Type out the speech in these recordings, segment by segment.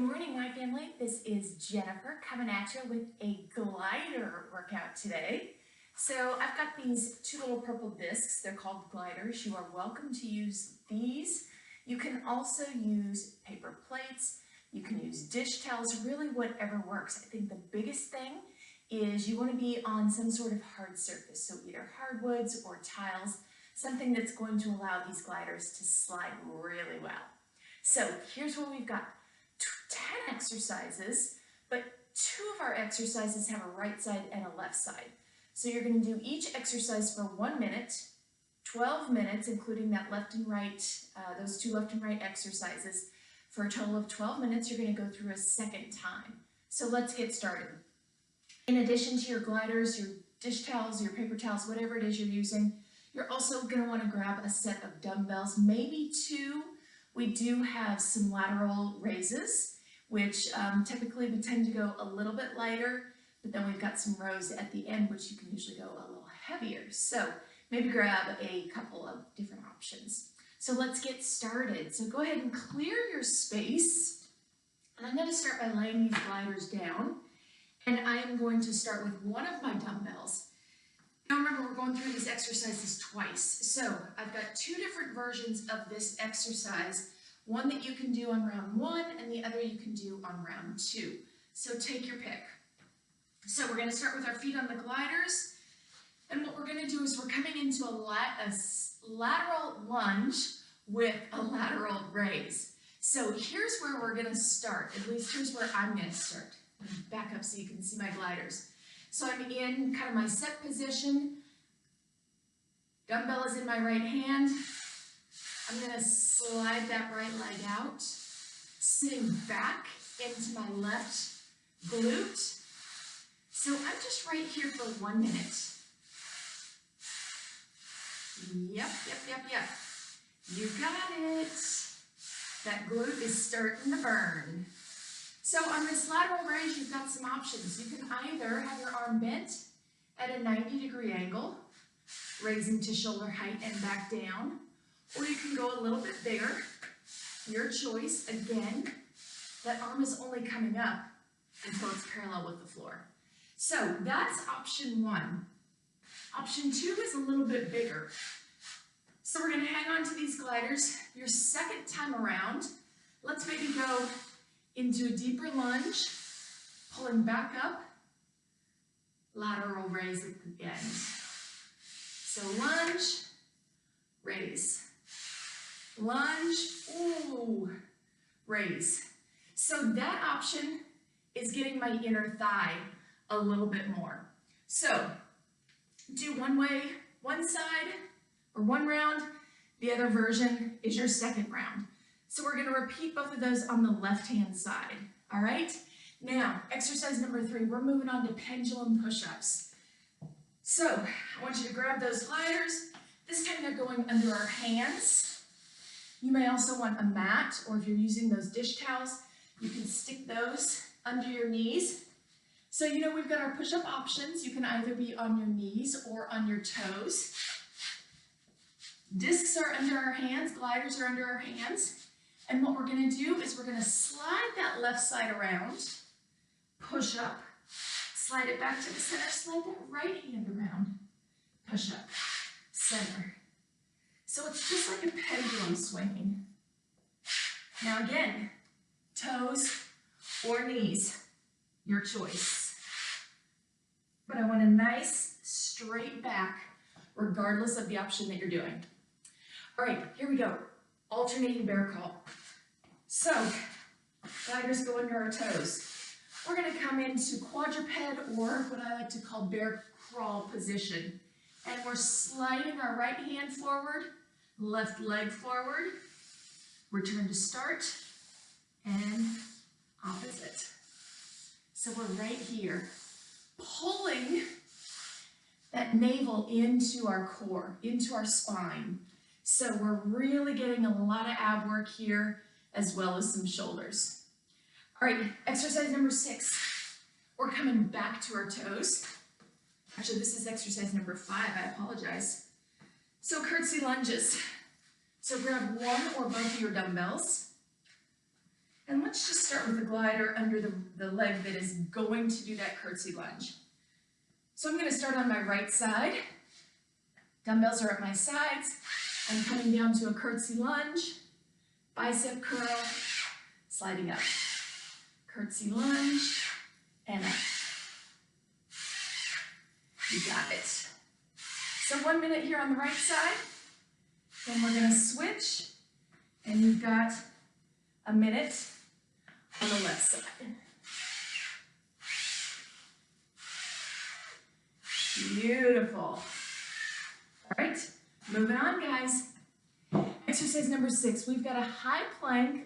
morning, my family. This is Jennifer coming at you with a glider workout today. So I've got these two little purple discs. They're called gliders. You are welcome to use these. You can also use paper plates. You can use dish towels, really whatever works. I think the biggest thing is you want to be on some sort of hard surface. So either hardwoods or tiles, something that's going to allow these gliders to slide really well. So here's what we've got. 10 exercises, but 2 of our exercises have a right side and a left side. So you're going to do each exercise for 1 minute, 12 minutes, including that left and right, those 2 left and right exercises. For a total of 12 minutes, you're going to go through a second time. So let's get started. In addition to your gliders, your dish towels, your paper towels, whatever it is you're using, you're also going to want to grab a set of dumbbells, maybe 2. We do have some lateral raises, which typically we tend to go a little bit lighter, but then we've got some rows at the end, which you can usually go a little heavier. So maybe grab a couple of different options. So let's get started. So go ahead and clear your space. And I'm going to start by laying these gliders down. And I am going to start with one of my dumbbells. Now remember, we're going through these exercises twice. So I've got 2 different versions of this exercise. One that you can do on round 1 and the other you can do on round 2. So take your pick. So we're going to start with our feet on the gliders. And what we're going to do is we're coming into a lateral lunge with a lateral raise. So here's where we're going to start. At least here's where I'm going to start. Back up so you can see my gliders. So I'm in kind of my set position. Dumbbell is in my right hand. I'm going to slide that right leg out, sitting back into my left glute. So I'm just right here for 1 minute. Yep. You got it. That glute is starting to burn. So on this lateral raise, you've got some options. You can either have your arm bent at a 90-degree angle, raising to shoulder height and back down, or you can go a little bit bigger. Your choice. Again, that arm is only coming up until it's parallel with the floor. So that's option 1. Option 2 is a little bit bigger. So we're going to hang on to these gliders. Your second time around, let's maybe go into a deeper lunge, pulling back up, lateral raise at the end. So lunge, raise, lunge, ooh, raise. So that option is getting my inner thigh a little bit more. So do one side, or 1 round. The other version is your second round. So we're going to repeat both of those on the left-hand side, all right? Now, exercise number 3, we're moving on to pendulum push-ups. So I want you to grab those gliders. This time they're going under our hands. You may also want a mat, or if you're using those dish towels, you can stick those under your knees. So we've got our push-up options. You can either be on your knees or on your toes. Discs are under our hands, gliders are under our hands. And what we're going to do is we're going to slide that left side around, push up, slide it back to the center, slide that right hand around, push up, center. So it's just like a pendulum swinging. Now again, toes or knees, your choice. But I want a nice straight back regardless of the option that you're doing. All right, here we go. Alternating bear crawl. So, gliders go under our toes. We're going to come into quadruped, or what I like to call bear crawl position. And we're sliding our right hand forward, left leg forward, return to start, and opposite. So we're right here, pulling that navel into our core, into our spine. So we're really getting a lot of ab work here, as well as some shoulders. All right, exercise number 6. We're coming back to our toes. Actually, this is exercise number 5, I apologize. So curtsy lunges. So grab one or both of your dumbbells, and let's let's just start with the glider under the leg that is going to do that curtsy lunge. So I'm going to start on my right side. Dumbbells are at my sides. I'm coming down to a curtsy lunge, bicep curl, sliding up. Curtsy lunge, and up. You got it. So 1 minute here on the right side, then we're going to switch, and you've got a minute on the left side. Beautiful. All right, moving on, guys. Exercise number 6, we've got a high plank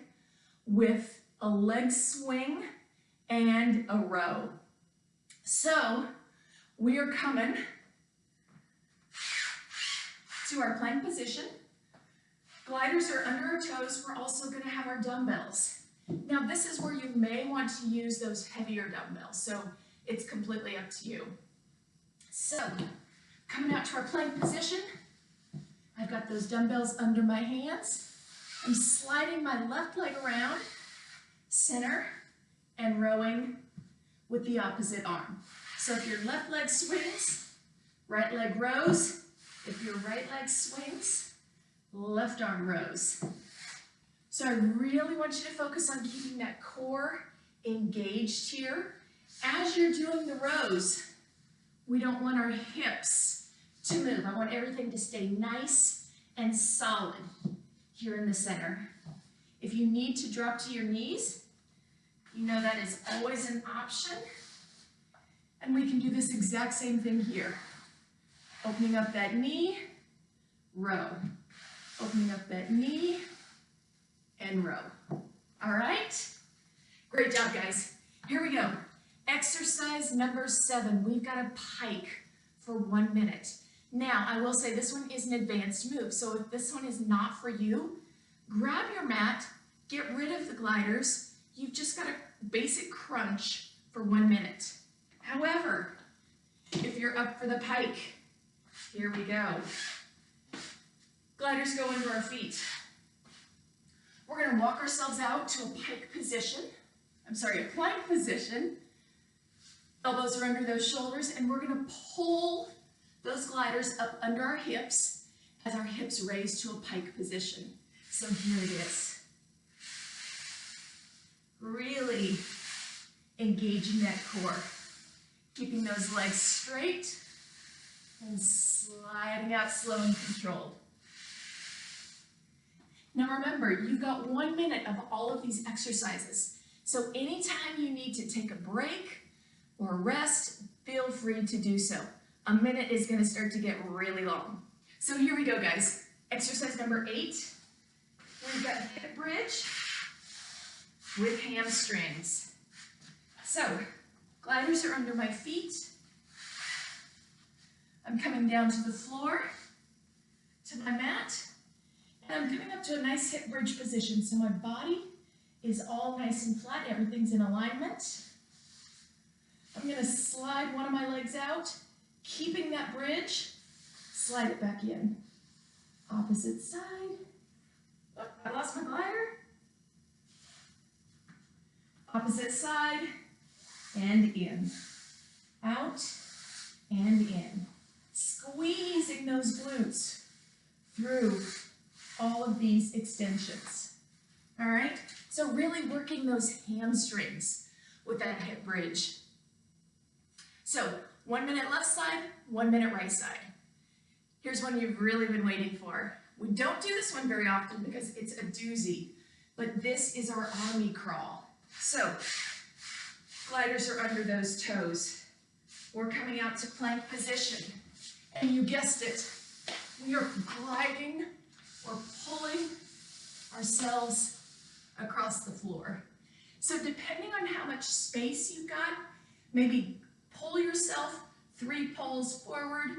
with a leg swing and a row. So we are coming to our plank position. Gliders are under our toes. We're also going to have our dumbbells. Now this is where you may want to use those heavier dumbbells, so it's completely up to you. So coming out to our plank position, I've got those dumbbells under my hands. I'm sliding my left leg around, center, and rowing with the opposite arm. So if your left leg swings, right leg rows. If your right leg swings, left arm rows. So I really want you to focus on keeping that core engaged here. As you're doing the rows, we don't want our hips to move. I want everything to stay nice and solid here in the center. If you need to drop to your knees, you know that is always an option. And we can do this exact same thing here. Opening up that knee, row. Opening up that knee, and row. All right? Great job, guys. Here we go. Exercise number 7. We've got a pike for 1 minute. Now, I will say this one is an advanced move, so if this one is not for you, grab your mat, get rid of the gliders. You've just got a basic crunch for 1 minute. However, if you're up for the pike, here we go. Gliders go under our feet. We're going to walk ourselves out to a pike position. A plank position. Elbows are under those shoulders, and we're going to pull those gliders up under our hips as our hips raise to a pike position. So here it is. Really engaging that core. Keeping those legs straight and sliding out slow and controlled. Now remember, you've got 1 minute of all of these exercises. So anytime you need to take a break or rest, feel free to do so. A minute is going to start to get really long. So here we go, guys. Exercise number 8. We've got hip bridge with hamstrings. So gliders are under my feet. I'm coming down to the floor, to my mat, and I'm coming up to a nice hip bridge position. So my body is all nice and flat. Everything's in alignment. I'm going to slide one of my legs out, keeping that bridge, slide it back in. Opposite side. Oh, I lost my glider. Opposite side, and in. Out, and in. Squeezing those glutes through all of these extensions. All right? So really working those hamstrings with that hip bridge. So 1 minute left side, 1 minute right side. Here's one you've really been waiting for. We don't do this one very often because it's a doozy, but this is our army crawl. So gliders are under those toes. We're coming out to plank position. And you guessed it, we are gliding or pulling ourselves across the floor. So depending on how much space you've got, maybe pull yourself 3 pulls forward,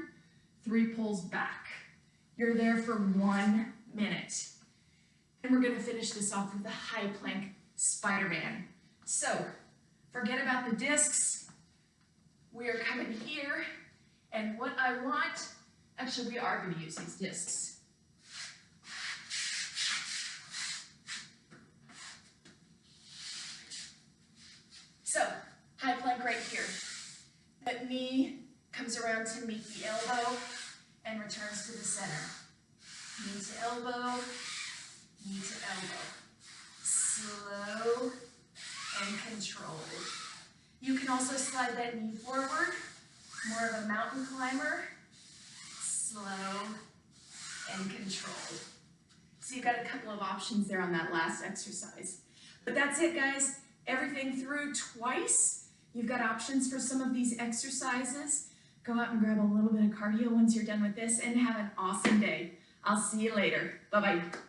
3 pulls back. You're there for 1 minute. And we're going to finish this off with a high plank Spiderman. So forget about the discs. We are coming here, and what I want, actually we are going to use these discs. to meet the elbow and returns to the center. Knee to elbow, knee to elbow. Slow and controlled. You can also slide that knee forward, more of a mountain climber. Slow and controlled. So you've got a couple of options there on that last exercise. But that's it, guys. Everything through twice. You've got options for some of these exercises. Go out and grab a little bit of cardio once you're done with this and have an awesome day. I'll see you later. Bye-bye.